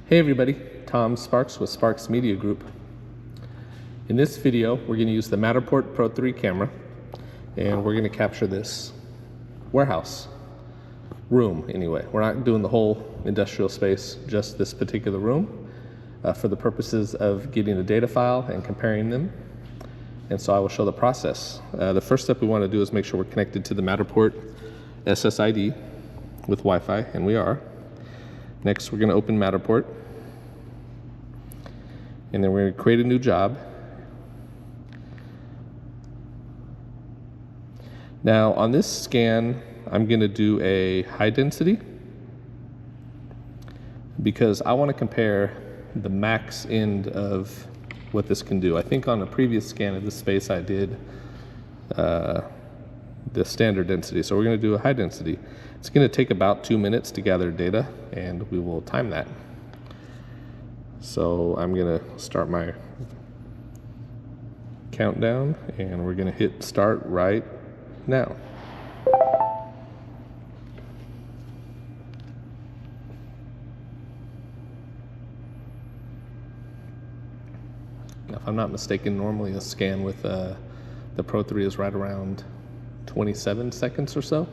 Hey everybody, Tom Sparks with Sparks Media Group. In this video, we're going to use the Matterport Pro3 camera and we're going to capture this warehouse room anyway. We're not doing the whole industrial space, just this particular room for the purposes of getting the data file and comparing them. And so I will show the process. The first step we want to do is make sure we're connected to the Matterport SSID with Wi-Fi, and we are. Next, we're going to open Matterport, and then we're going to create a new job. Now, on this scan, I'm going to do a high density because I want to compare the max end of what this can do. I think on a previous scan of this space, I did the standard density. So we're going to do a high density. It's going to take about 2 minutes to gather data, and we will time that. So I'm going to start my countdown, and we're going to hit start right now. Now, if I'm not mistaken, normally a scan with the Pro3 is right around 27 seconds or so.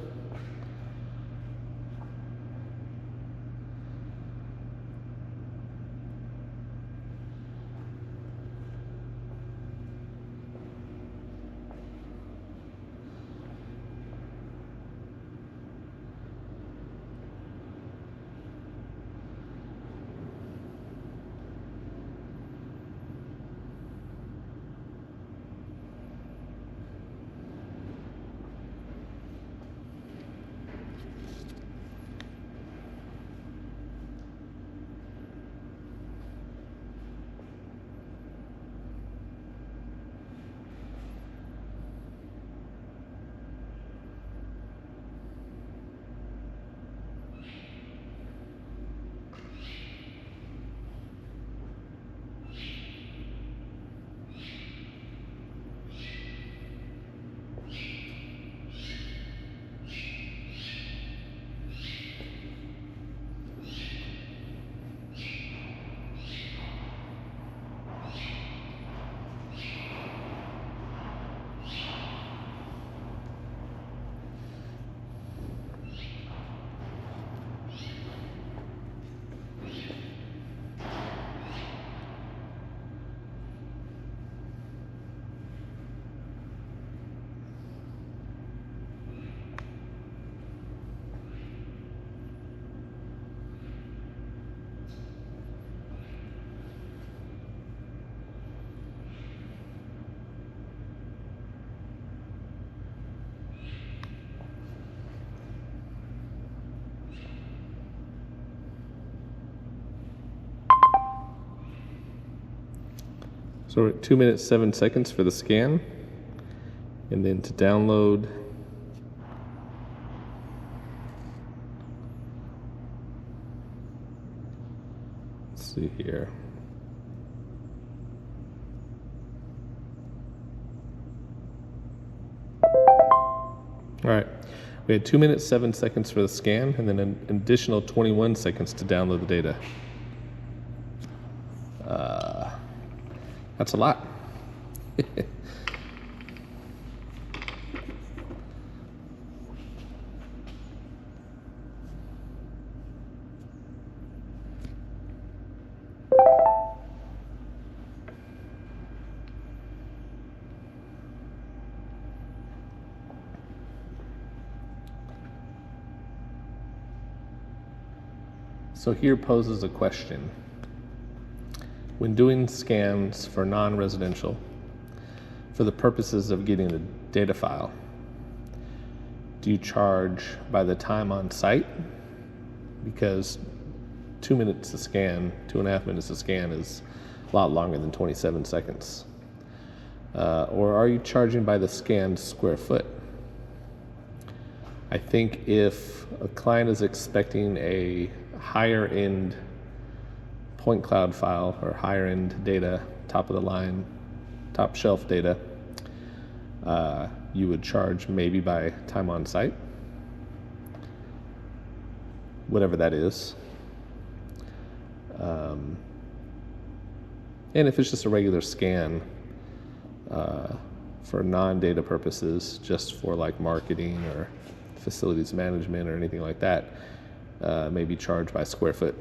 So we're at 2 minutes, 7 seconds for the scan. And then to download, let's see here. All right, we had 2 minutes, 7 seconds for the scan, and then an additional 21 seconds to download the data. That's a lot. So here poses a question. When doing scans for non-residential, for the purposes of getting the data file, do you charge by the time on site? Because 2 minutes to scan, 2.5 minutes to scan is a lot longer than 27 seconds. Or are you charging by the scanned square foot? I think if a client is expecting a higher end point cloud file or higher end data, top of the line, top shelf data, you would charge maybe by time on site, whatever that is. And if it's just a regular scan for non-data purposes, just for like marketing or facilities management or anything like that, maybe charged by square foot.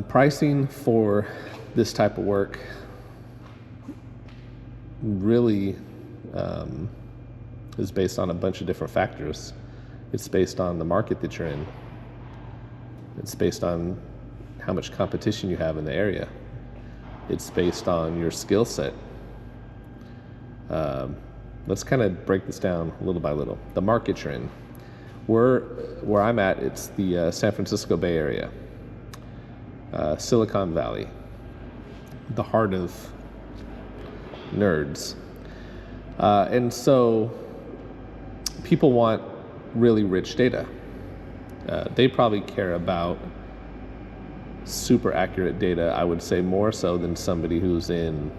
Pricing for this type of work really is based on a bunch of different factors. It's based on the market that you're in. It's based on how much competition you have in the area. It's based on your skill set. Let's kind of break this down little by little. The market you're in. Where I'm at, it's the San Francisco Bay Area, Silicon Valley, the heart of nerds. And so people want really rich data. They probably care about super accurate data, I would say more so than somebody who's in,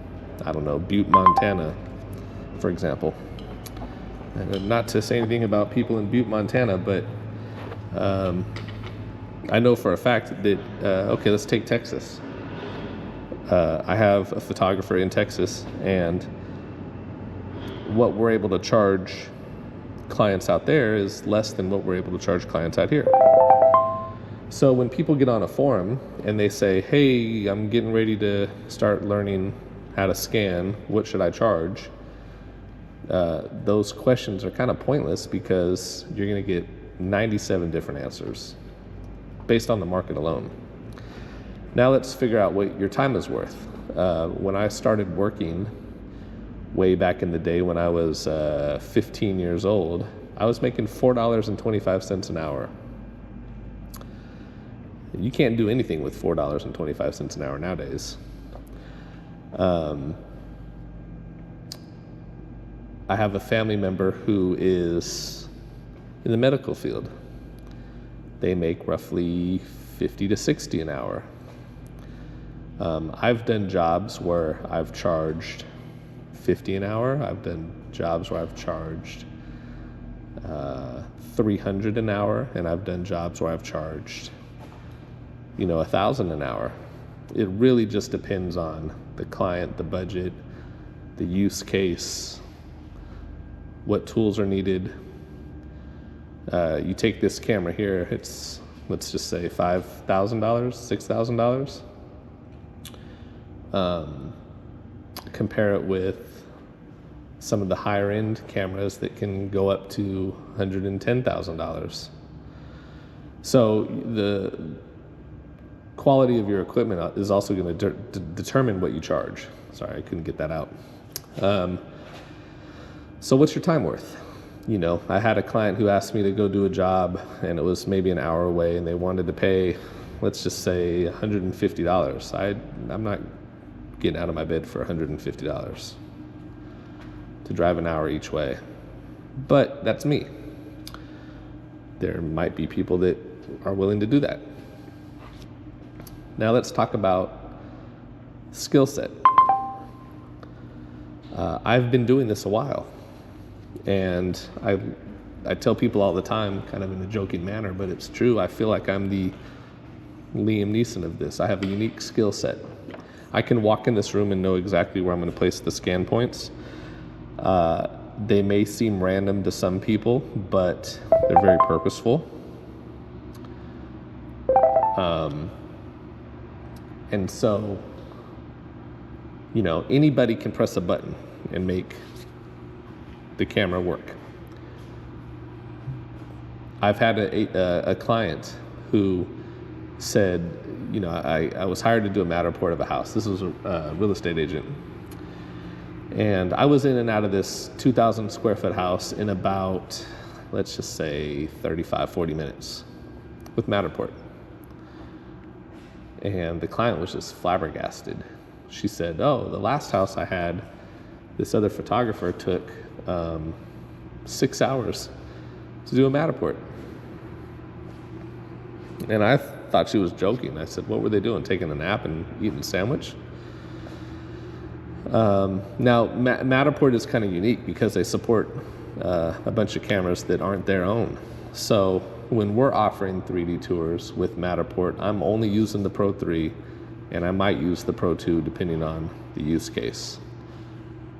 I don't know, Butte, Montana, for example. And not to say anything about people in Butte, Montana, but I know for a fact that, okay, let's take Texas. I have a photographer in Texas, and what we're able to charge clients out there is less than what we're able to charge clients out here. So when people get on a forum and they say, hey, I'm getting ready to start learning how to scan, what should I charge? Those questions are kind of pointless because you're going to get 97 different answers based on the market alone. Now let's figure out what your time is worth. When I started working way back in the day when I was 15 years old, I was making $4.25 an hour. You can't do anything with $4.25 an hour nowadays. I have a family member who is in the medical field. They make roughly 50 to 60 an hour. I've done jobs where I've charged 50 an hour. I've done jobs where I've charged 300 an hour, and I've done jobs where I've charged, 1,000 an hour. It really just depends on the client, the budget, the use case, what tools are needed. You take this camera here, it's, let's just say $5,000, $6,000. Compare it with some of the higher end cameras that can go up to $110,000. So the quality of your equipment is also going to determine what you charge. Sorry, I couldn't get that out. So what's your time worth? I had a client who asked me to go do a job, and it was maybe an hour away, and they wanted to pay, let's just say $150. I'm not getting out of my bed for $150 to drive an hour each way. But that's me. There might be people that are willing to do that. Now let's talk about skill set. I've been doing this a while, and I tell people all the time, kind of in a joking manner, but it's true. I feel like I'm the Liam Neeson of this. I have a unique skill set. I can walk in this room and know exactly where I'm going to place the scan points. They may seem random to some people, but they're very purposeful. And so, anybody can press a button and make the camera work. I've had a client who said, I was hired to do a Matterport of a house. This was a real estate agent. And I was in and out of this 2,000 square foot house in about, let's just say 35, 40 minutes with Matterport. And the client was just flabbergasted. She said, oh, the last house I had, this other photographer took 6 hours to do a Matterport. And I thought she was joking. I said, what were they doing? Taking a nap and eating a sandwich? Now, Matterport is kind of unique because they support a bunch of cameras that aren't their own. So when we're offering 3D tours with Matterport, I'm only using the Pro 3, and I might use the Pro 2 depending on the use case.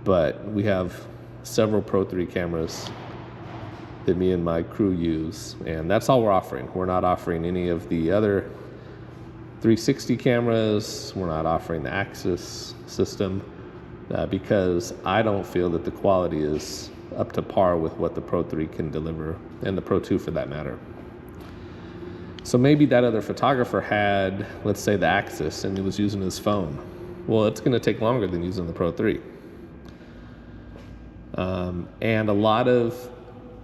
But we have several Pro 3 cameras that me and my crew use, and that's all we're offering. We're not offering any of the other 360 cameras. We're not offering the Axis system because I don't feel that the quality is up to par with what the Pro 3 can deliver, and the Pro 2 for that matter. So maybe that other photographer had, let's say, the Axis, and he was using his phone. Well, it's going to take longer than using the Pro 3. And a lot of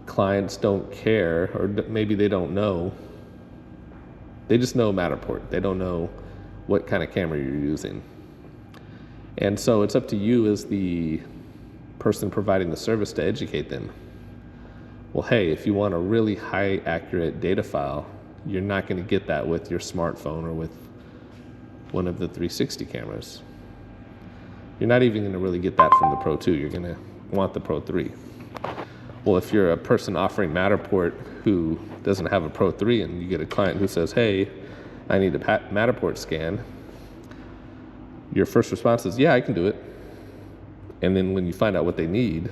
clients don't care, or maybe they don't know. They just know Matterport. They don't know what kind of camera you're using. And so it's up to you as the person providing the service to educate them. Well, hey, if you want a really high accurate data file, you're not going to get that with your smartphone or with one of the 360 cameras. You're not even going to really get that from the Pro 2. You're going to want the Pro 3. Well, if you're a person offering Matterport who doesn't have a Pro 3 and you get a client who says, hey, I need a Matterport scan, your first response is, yeah, I can do it. And then when you find out what they need,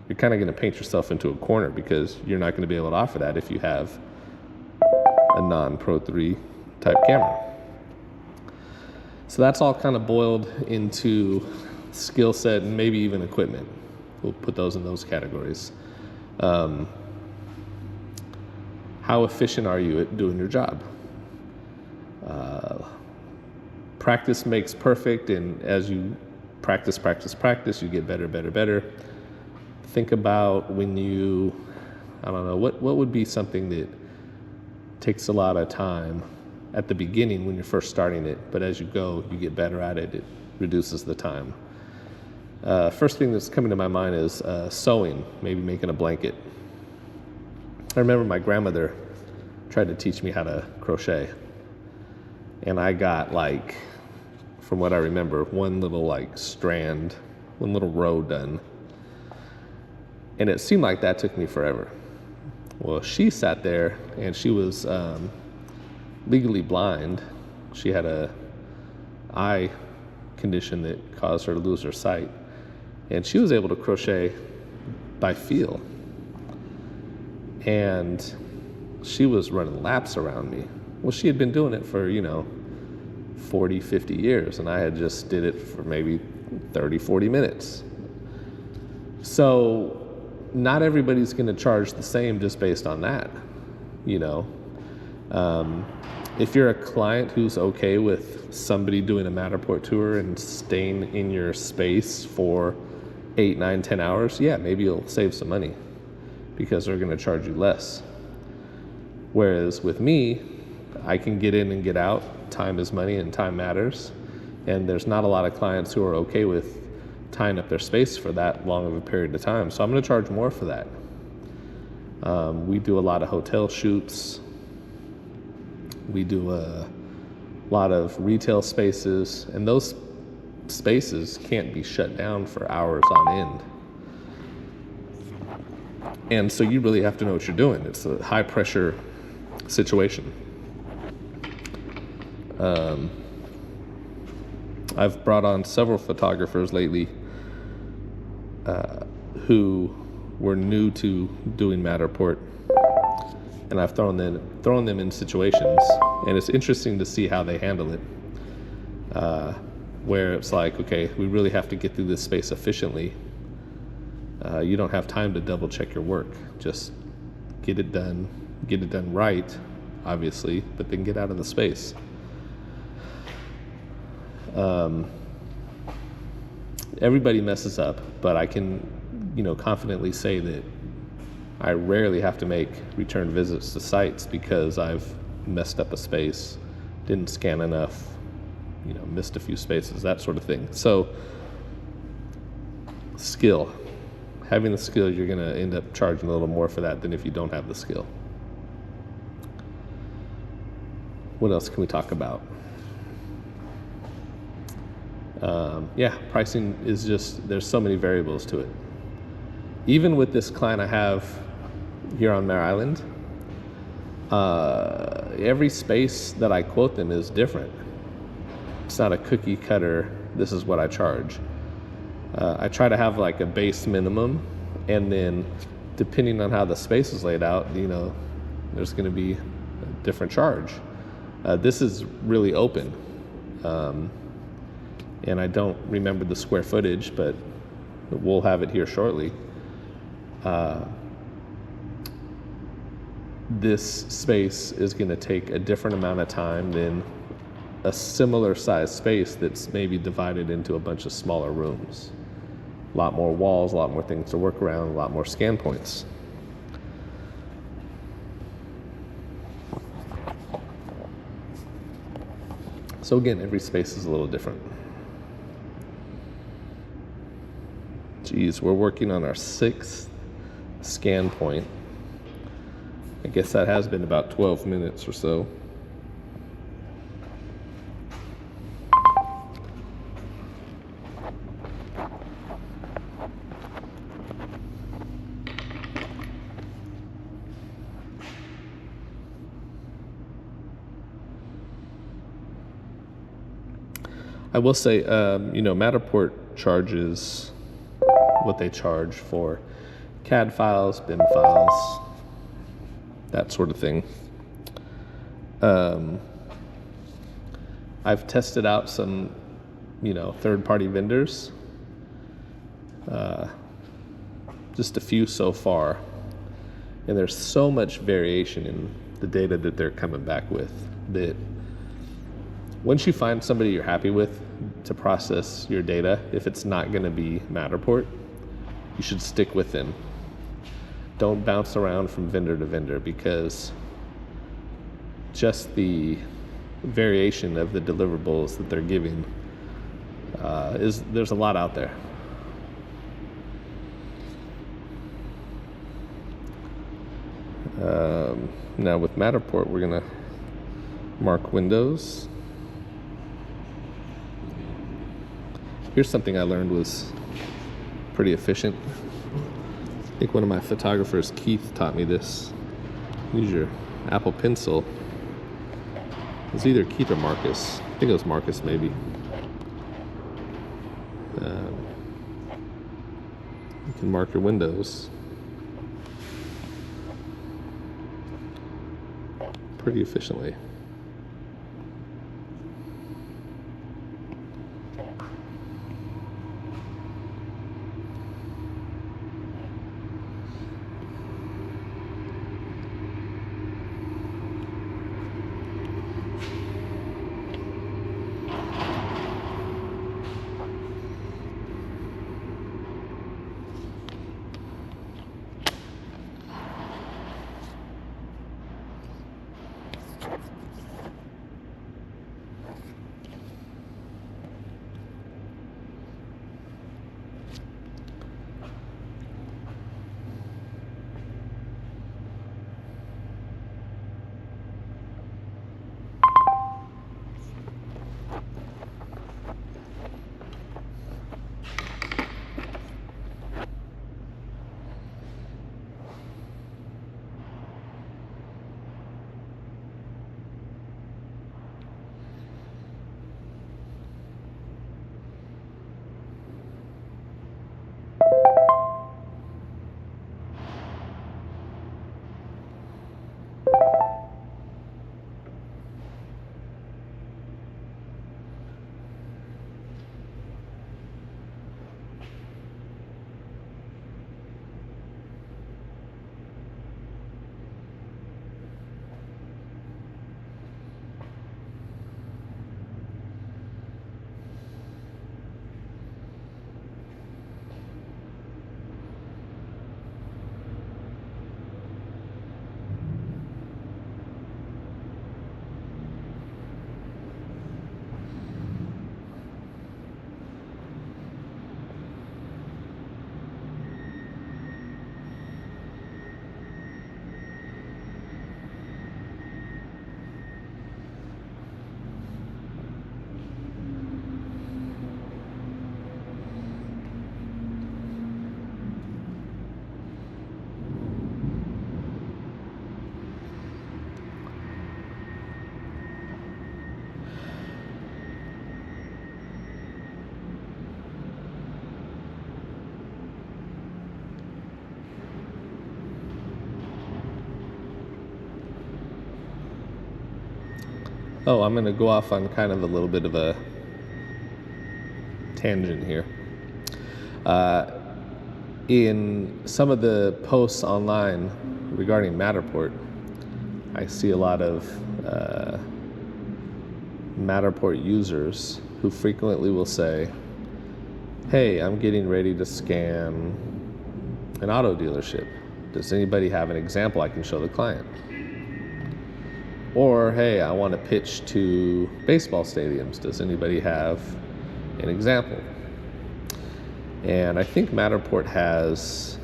you're kind of going to paint yourself into a corner because you're not going to be able to offer that if you have a non-Pro 3 type camera. So that's all kind of boiled into skill set and maybe even equipment. We'll put those in those categories. How efficient are you at doing your job? Practice makes perfect, and as you practice, you get better. Think about when you, I don't know, what would be something that takes a lot of time at the beginning when you're first starting it, but as you go, you get better at it, it reduces the time. First thing that's coming to my mind is sewing, maybe making a blanket. I remember my grandmother tried to teach me how to crochet, and I got, like, from what I remember, one little like strand, one little row done. And it seemed like that took me forever. Well, she sat there and she was legally blind. She had a eye condition that caused her to lose her sight. And she was able to crochet by feel. And she was running laps around me. Well, she had been doing it for, 40, 50 years, and I had just did it for maybe 30, 40 minutes. So not everybody's going to charge the same just based on that, If you're a client who's okay with somebody doing a Matterport tour and staying in your space for 8, 9, 10 hours, yeah, maybe you'll save some money because they're going to charge you less. Whereas with me, I can get in and get out. Time is money and time matters. And there's not a lot of clients who are okay with tying up their space for that long of a period of time. So I'm going to charge more for that. We do a lot of hotel shoots. We do a lot of retail spaces, and those spaces can't be shut down for hours on end. And so you really have to know what you're doing. It's a high pressure situation. I've brought on several photographers lately who were new to doing Matterport, and I've thrown them in situations, and it's interesting to see how they handle it. Where it's like, okay, we really have to get through this space efficiently. You don't have time to double check your work. Just get it done right, obviously, but then get out of the space. Everybody messes up, but I can, confidently say that I rarely have to make return visits to sites because I've messed up a space, didn't scan enough, missed a few spaces, that sort of thing. So, skill. Having the skill, you're going to end up charging a little more for that than if you don't have the skill. What else can we talk about? Pricing is just, there's so many variables to it. Even with this client I have here on Mare Island, Every space that I quote them is different. It's not a cookie cutter, this is what I charge. I try to have like a base minimum, and then depending on how the space is laid out, there's going to be a different charge. This is really open, and I don't remember the square footage, but we'll have it here shortly. This space is going to take a different amount of time than a similar size space that's maybe divided into a bunch of smaller rooms. A lot more walls, a lot more things to work around, a lot more scan points. So again, every space is a little different. Geez, we're working on our 6th scan point. I guess that has been about 12 minutes or so. I will say, Matterport charges what they charge for CAD files, BIM files, that sort of thing. I've tested out some, third-party vendors, just a few so far, and there's so much variation in the data that they're coming back with that once you find somebody you're happy with to process your data, if it's not going to be Matterport, you should stick with them. Don't bounce around from vendor to vendor, because just the variation of the deliverables that they're giving there's a lot out there. Now with Matterport, we're going to mark windows. Here's something I learned was pretty efficient. I think one of my photographers, Keith, taught me this. Use your Apple Pencil. It was either Keith or Marcus. I think it was Marcus, maybe. You can mark your windows pretty efficiently. Oh, I'm going to go off on kind of a little bit of a tangent here. In some of the posts online regarding Matterport, I see a lot of Matterport users who frequently will say, hey, I'm getting ready to scan an auto dealership. Does anybody have an example I can show the client? Or, hey, I want to pitch to baseball stadiums. Does anybody have an example? And I think Matterport has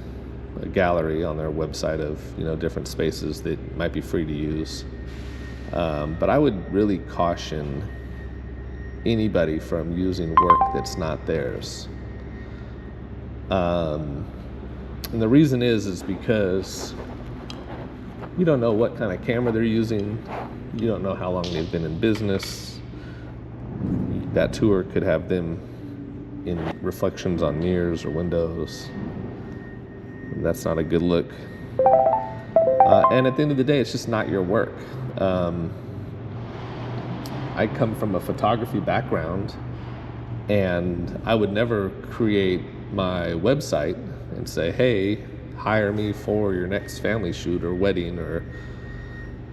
a gallery on their website of different spaces that might be free to use. But I would really caution anybody from using work that's not theirs. And the reason is because you don't know what kind of camera they're using. You don't know how long they've been in business. That tour could have them in reflections on mirrors or windows. That's not a good look. And at the end of the day, it's just not your work. I come from a photography background, and I would never create my website and say, hey, hire me for your next family shoot or wedding or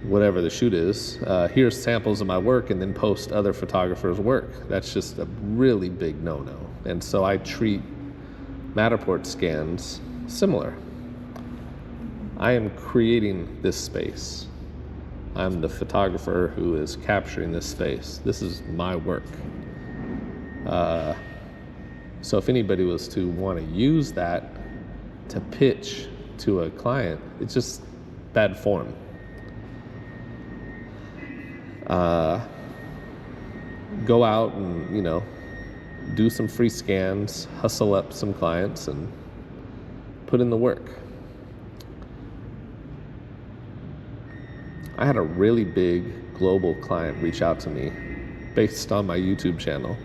whatever the shoot is. Here's samples of my work, and then post other photographers' work. That's just a really big no-no. And so I treat Matterport scans similar. I am creating this space. I'm the photographer who is capturing this space. This is my work. So if anybody was to want to use that to pitch to a client, it's just bad form. Go out and, do some free scans, hustle up some clients, and put in the work. I had a really big global client reach out to me based on my YouTube channel.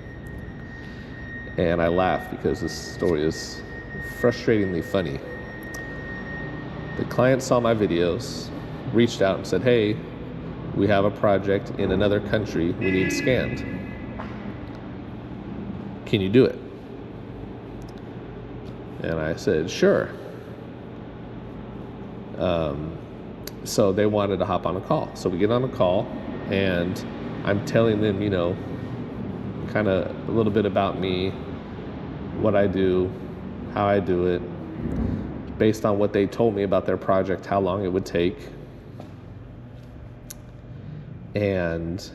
And I laugh because this story is frustratingly funny. The client saw my videos, reached out and said, hey, we have a project in another country we need scanned. Can you do it? And I said, sure. So they wanted to hop on a call. So we get on a call, and I'm telling them, kind of a little bit about me, what I do, how I do it, based on what they told me about their project, how long it would take. And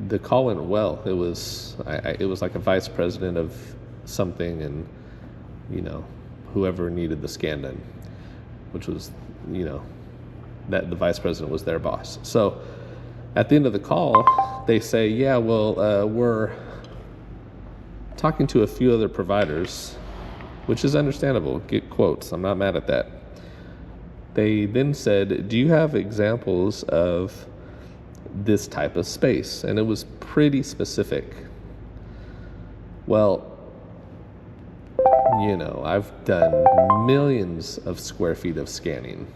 the call went well. It was like a vice president of something, and whoever needed the scan done, which was that the vice president was their boss. So at the end of the call, they say, yeah, well, we're talking to a few other providers, which is understandable. Get quotes. I'm not mad at that. They then said, do you have examples of this type of space? And it was pretty specific. Well, I've done millions of square feet of scanning,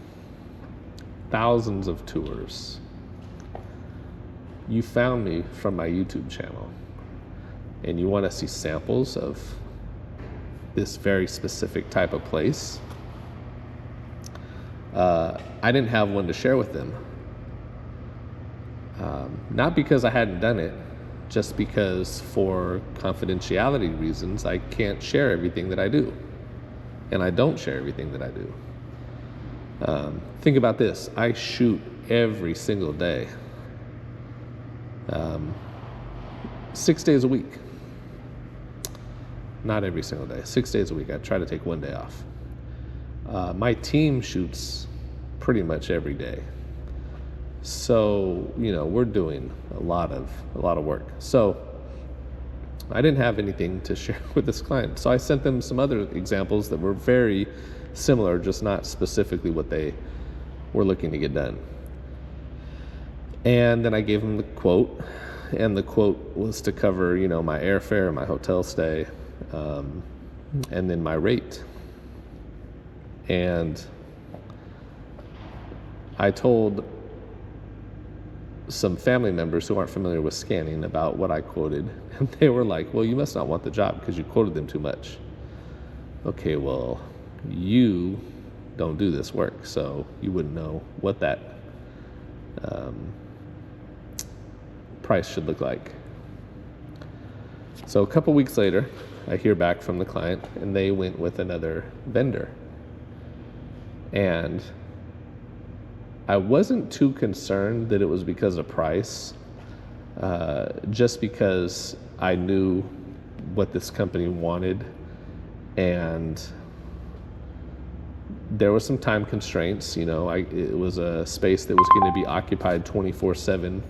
thousands of tours. You found me from my YouTube channel, and you want to see samples of this very specific type of place. I didn't have one to share with them. Not because I hadn't done it, just because for confidentiality reasons, I can't share everything that I do. And I don't share everything that I do. Think about this. I shoot every single day. 6 days a week. Not every single day, 6 days a week. I try to take one day off. My team shoots pretty much every day. So, we're doing a lot of work. So I didn't have anything to share with this client. So I sent them some other examples that were very similar, just not specifically what they were looking to get done. And then I gave them the quote, and the quote was to cover, my airfare, my hotel stay, and then my rate. And I told some family members who aren't familiar with scanning about what I quoted, and they were like, well, you must not want the job because you quoted them too much. Okay, well, you don't do this work, so you wouldn't know what that price should look like. So a couple weeks later, I hear back from the client, and they went with another vendor. And I wasn't too concerned that it was because of price, just because I knew what this company wanted, and there was some time constraints. You know, it was a space that was going to be occupied 24/7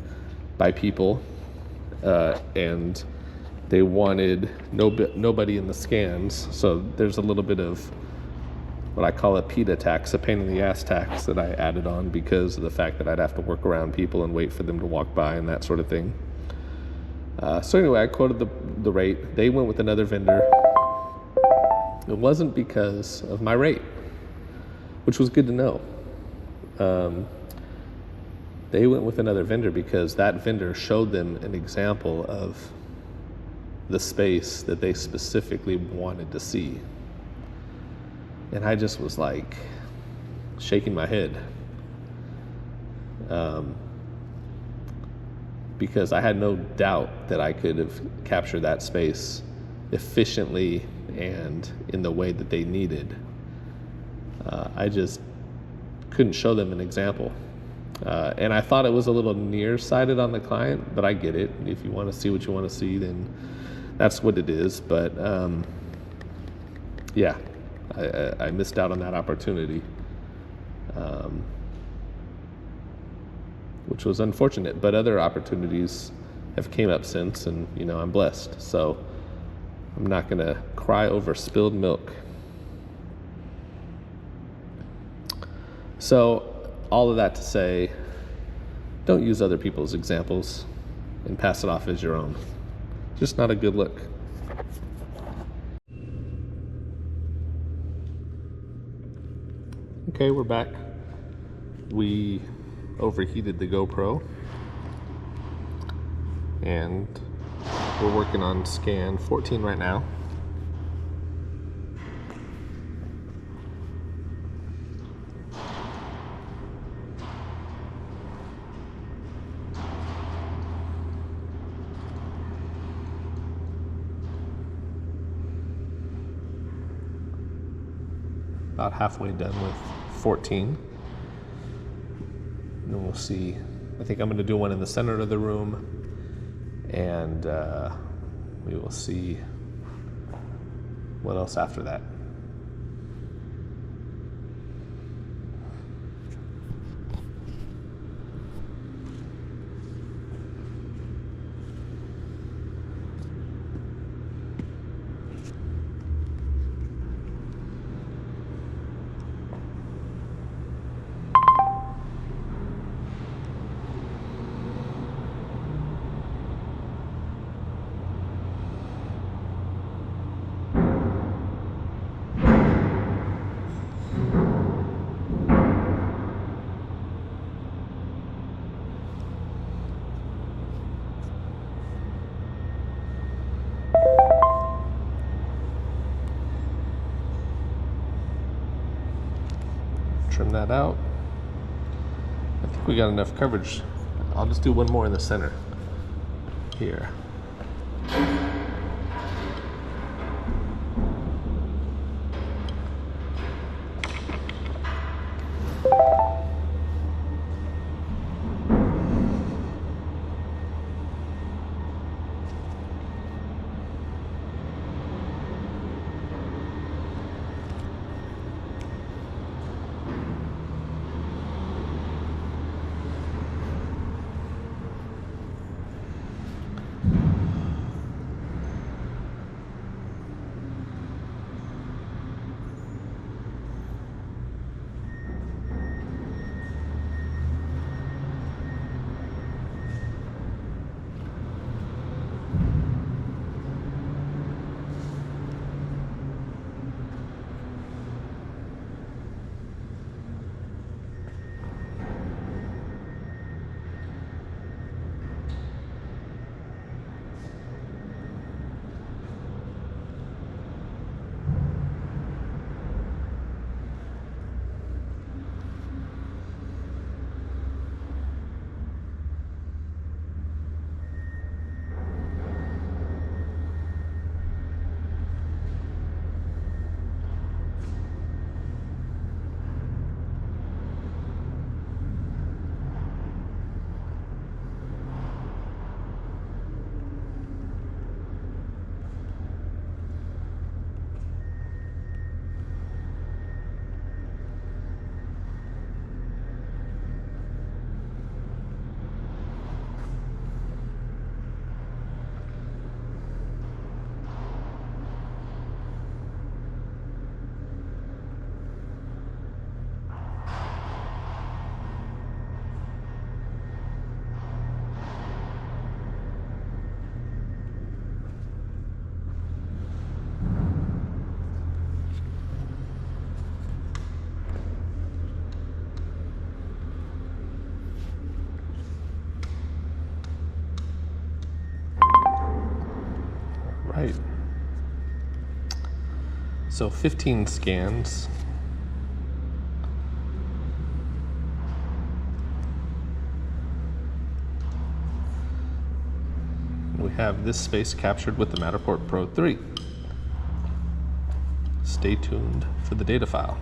by people, and they wanted nobody in the scans. So there's a little bit of what I call a PETA tax, a pain in the ass tax, that I added on because of the fact that I'd have to work around people and wait for them to walk by and that sort of thing. So anyway, I quoted the rate. They went with another vendor. It wasn't because of my rate, which was good to know. They went with another vendor because that vendor showed them an example of the space that they specifically wanted to see. And I just was like shaking my head, because I had no doubt that I could have captured that space efficiently and in the way that they needed. I just couldn't show them an example. And I thought it was a little nearsighted on the client, but I get it. If you want to see what you want to see, then that's what it is. But yeah, I missed out on that opportunity, which was unfortunate. But other opportunities have came up since, and you know, I'm blessed. So I'm not gonna cry over spilled milk. So all of that to say, don't use other people's examples and pass it off as your own. Just not a good look. Okay, we're back. We overheated the GoPro, and we're working on scan 14 right now. About halfway done with 14. And then we'll see. I think I'm going to do one in the center of the room, and we will see what else after that. Trim that out. I think we got enough coverage. I'll just do one more in the center here. So 15 scans. We have this space captured with the Matterport Pro 3. Stay tuned for the data file.